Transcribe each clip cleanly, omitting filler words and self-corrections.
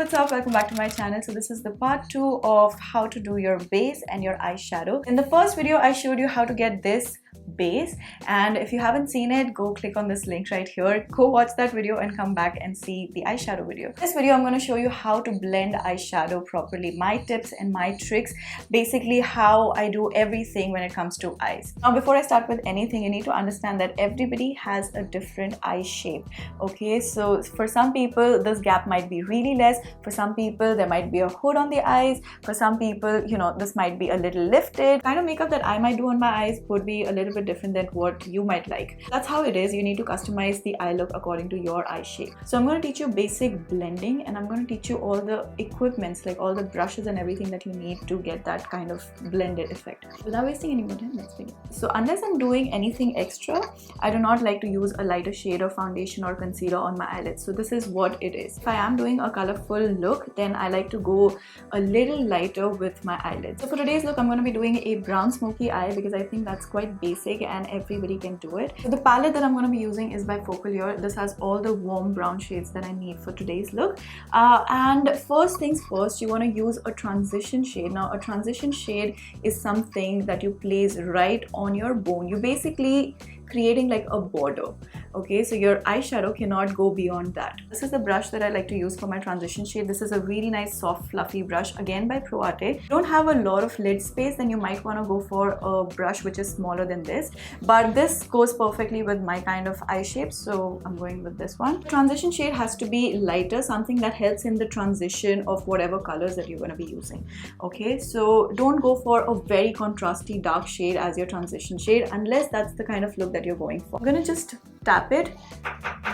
what's up? Welcome back to my channel. So this is the part 2 of how to do your base and your eyeshadow. In the first video I showed you how to get this base, and if you haven't seen it, go click on this link right here, go watch that video and come back and see the eyeshadow video. This video I'm going to show you how to blend eyeshadow properly, my tips and my tricks, basically how I do everything when it comes to eyes. Now before I start with anything, you need to understand that everybody has a different eye shape. Okay, so for some people this gap might be really less, for some people there might be a hood on the eyes, for some people, you know, this might be a little lifted. Kind of makeup that I might do on my eyes would be a little bit different than what you might like. That's how it is. You need to customize the eye look according to your eye shape. So I'm going to teach you basic blending, and I'm going to teach you all the equipments, like all the brushes and everything that you need to get that kind of blended effect. Without wasting any more time, let's begin. So unless I'm doing anything extra, I do not like to use a lighter shade of foundation or concealer on my eyelids. So this is what it is. If I am doing a colorful look, then I like to go a little lighter with my eyelids. So for today's look, I'm going to be doing a brown smoky eye because I think that's quite basic and everybody can do it. So the palette that I'm going to be using is by FOCALLURE. This has all the warm brown shades that I need for today's look. And first things first, you want to use a transition shade. Now a transition shade is something that you place right on your bone. You basically creating like a border. Okay, so your eyeshadow cannot go beyond that. This is the brush that I like to use for my transition shade. This is a really nice soft fluffy brush, again by Pro Arte. Don't have a lot of lid space, then you might want to go for a brush which is smaller than this, but this goes perfectly with my kind of eye shape, so I'm going with this one. Transition shade has to be lighter, something that helps in the transition of whatever colors that you're going to be using. Okay, so don't go for a very contrasty dark shade as your transition shade unless that's the kind of look that you're going for. I'm going to just tap it,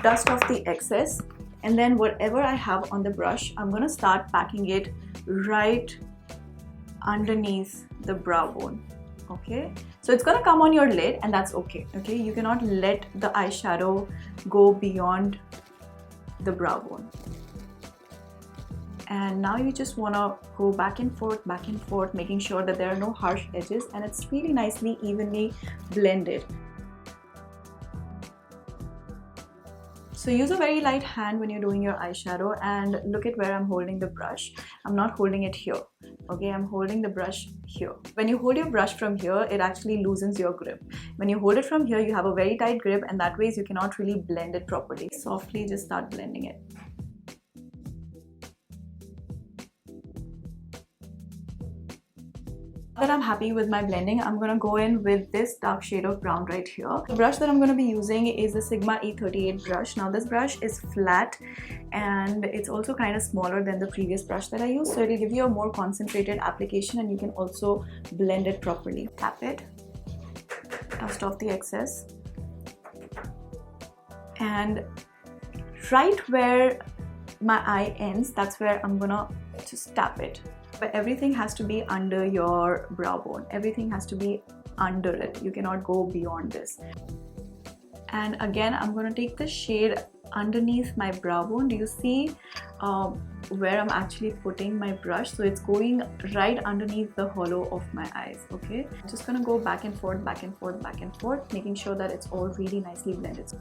dust off the excess, and then whatever I have on the brush, I'm going to start packing it right underneath the brow bone. Okay, so it's going to come on your lid, and that's okay. Okay, you cannot let the eyeshadow go beyond the brow bone. And now you just want to go back and forth, making sure that there are no harsh edges and it's really nicely evenly blended. So use a very light hand when you're doing your eyeshadow, and look at where I'm holding the brush. I'm not holding it here. Okay, I'm holding the brush here. When you hold your brush from here, it actually loosens your grip. When you hold it from here, you have a very tight grip, and that way you cannot really blend it properly. Softly just start blending it. Now that I'm happy with my blending, I'm going to go in with this dark shade of brown right here. The brush that I'm going to be using is the Sigma E38 brush. Now this brush is flat and it's also kind of smaller than the previous brush that I used, so it will give you a more concentrated application and you can also blend it properly. Tap it, dust off the excess, and right where my eye ends, that's where I'm gonna just tap it. But everything has to be under your brow bone. Everything has to be under it. You cannot go beyond this. And again, I'm going to take the shade underneath my brow bone. Do you see where I'm actually putting my brush? So it's going right underneath the hollow of my eyes. Okay, I'm just going to go back and forth, making sure that it's all really nicely blended.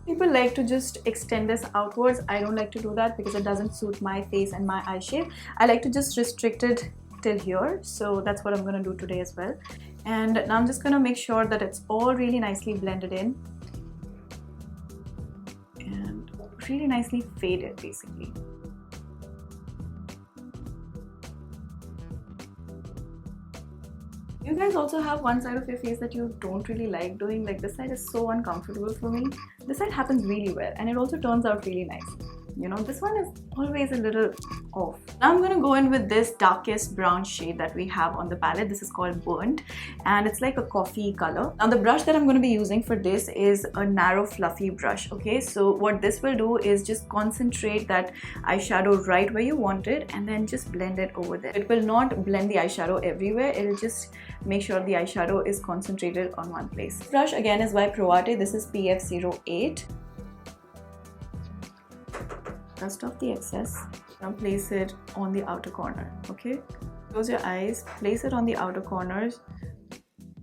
People like to just extend this outwards. I don't like to do that because it doesn't suit my face and my eye shape. I like to just restrict it till here, so that's what I'm going to do today as well. And now I'm just going to make sure that it's all really nicely blended in and really nicely faded basically. You guys also have one side of your face that you don't really like doing. Like this side is so uncomfortable for me. This side happens really well and it also turns out really nice. You know, this one is always a little off. Now I'm going to go in with this darkest brown shade that we have on the palette. This is called Burnt and it's like a coffee color. Now the brush that I'm going to be using for this is a narrow fluffy brush. Okay, so what this will do is just concentrate that eyeshadow right where you want it and then just blend it over there. It will not blend the eyeshadow everywhere. It will just make sure the eyeshadow is concentrated on one place. This brush again is by Pro Arte. This is PF08. Dust off the excess. Now place it on the outer corner. Okay, close your eyes, place it on the outer corners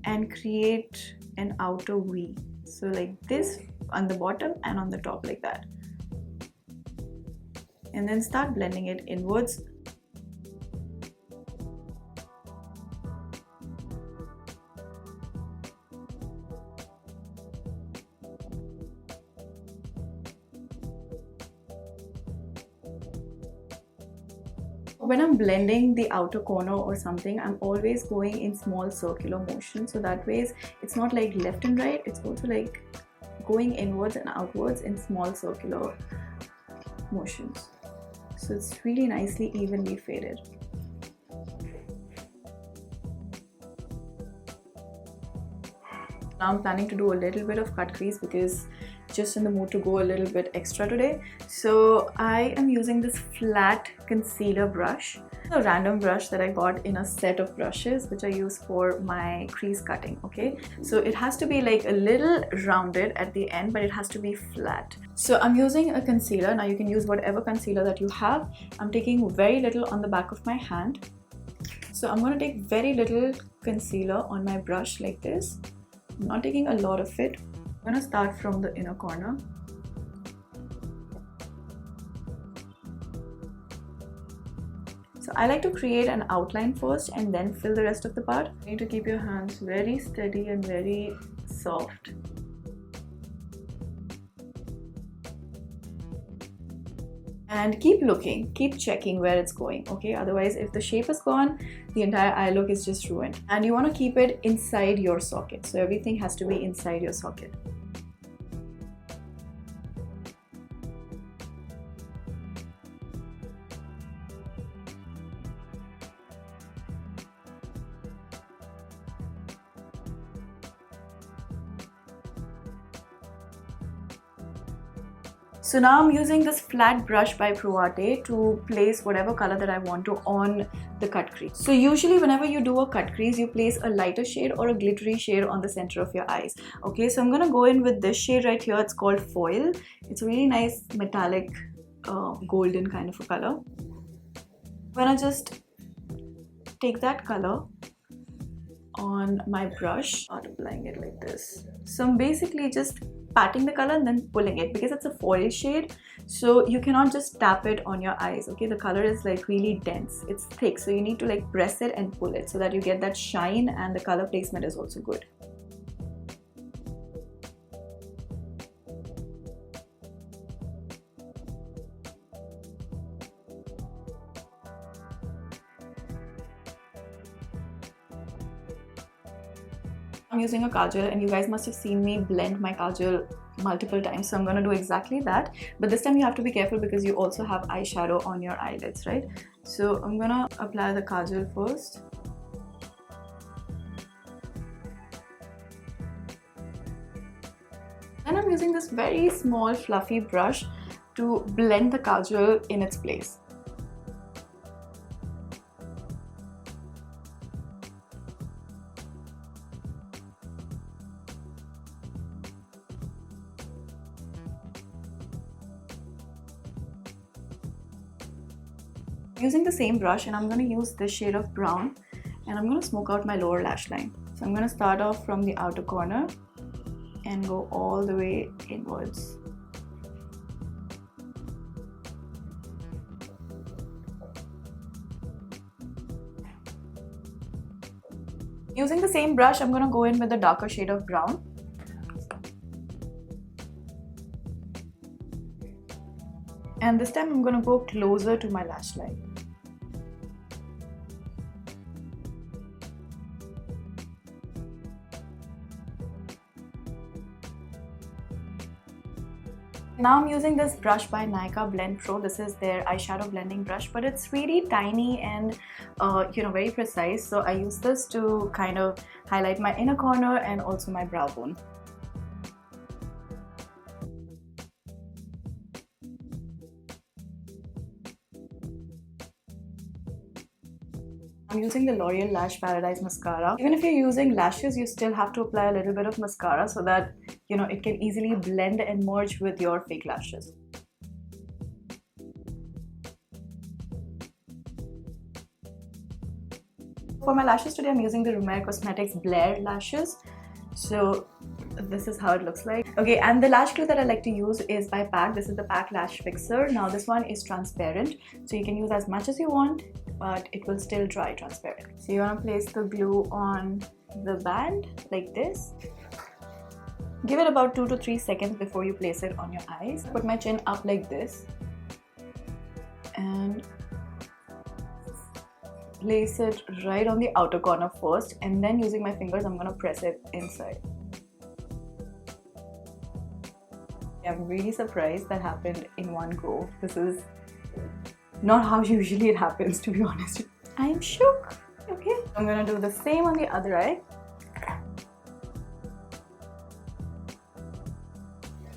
and create an outer V. So like this on the bottom and on the top like that. And then start blending it inwards. When I'm blending the outer corner or something, I'm always going in small circular motion, so that way it's not like left and right, it's also like going inwards and outwards in small circular motions. So it's really nicely evenly faded. Now I'm planning to do a little bit of cut crease because just in the mood to go a little bit extra today. So I am using this flat concealer brush, a random brush that I got in a set of brushes which I use for my crease cutting. Okay, so it has to be like a little rounded at the end, but it has to be flat. So I'm using a concealer. Now you can use whatever concealer that you have. I'm taking very little on the back of my hand. So I'm going to take very little concealer on my brush like this. I'm not taking a lot of it. I'm going to start from the inner corner. So I like to create an outline first and then fill the rest of the part. You need to keep your hands very steady and very soft. And keep looking, keep checking where it's going, okay? Otherwise, if the shape is gone, the entire eye look is just ruined. And you want to keep it inside your socket. So everything has to be inside your socket. So now I'm using this flat brush by Proate to place whatever color that I want to on the cut crease. So usually whenever you do a cut crease, you place a lighter shade or a glittery shade on the center of your eyes. Okay, so I'm gonna go in with this shade right here. It's called Foil. It's a really nice metallic golden kind of a color. I'm gonna just take that color on my brush, start applying it like this. So I'm basically just patting the color and then pulling it because it's a foil shade, so you cannot just tap it on your eyes. Okay, the color is like really dense, it's thick, so you need to like press it and pull it so that you get that shine, and the color placement is also good. I'm using a kajal, and you guys must have seen me blend my kajal multiple times, so I'm going to do exactly that, but this time you have to be careful because you also have eyeshadow on your eyelids, right? So I'm going to apply the kajal first. Then I'm using this very small fluffy brush to blend the kajal in its place. Using the same brush, and I'm going to use this shade of brown, and I'm going to smoke out my lower lash line. So I'm going to start off from the outer corner and go all the way inwards. Using the same brush, I'm going to go in with the darker shade of brown. And this time I'm going to go closer to my lash line. Now I'm using this brush by NYKAA Blend Pro. This is their eyeshadow blending brush, but it's really tiny and very precise. So I use this to kind of highlight my inner corner and also my brow bone. I'm using the L'Oreal Lash Paradise Mascara. Even if you're using lashes, you still have to apply a little bit of mascara so that it can easily blend and merge with your fake lashes. For my lashes today, I'm using the ROUMER Cosmetics BLAIR lashes. So this is how it looks like. Okay, and the lash glue that I like to use is by PAC. This is the PAC Lash Fixer. Now this one is transparent, so you can use as much as you want, but it will still dry transparent. So you want to place the glue on the band like this. Give it about 2 to 3 seconds before you place it on your eyes. Put my chin up like this and place it right on the outer corner first, and then using my fingers I'm gonna press it inside. I'm really surprised that happened in one go. This is not how usually it happens, to be honest. I am shook. Okay, I'm gonna do the same on the other eye.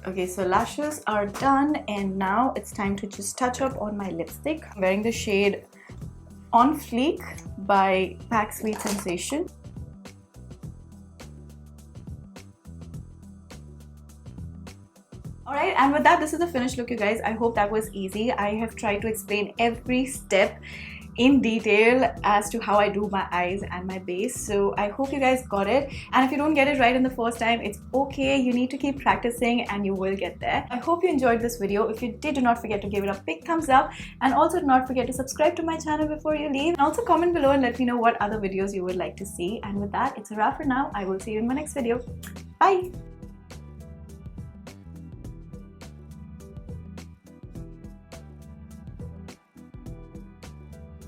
Okay, so lashes are done, and now it's time to just touch up on my lipstick. I'm wearing the shade On Fleek by PAC Sweet Sensation. Alright, and with that, this is the finished look, you guys. I hope that was easy. I have tried to explain every step in detail as to how I do my eyes and my base, so I hope you guys got it. And if you don't get it right in the first time, it's okay. You need to keep practicing and you will get there. I hope you enjoyed this video. If you did, do not forget to give it a big thumbs up, and also do not forget to subscribe to my channel before you leave, and also comment below and let me know what other videos you would like to see. And with that, it's a wrap for now. I will see you in my next video. Bye.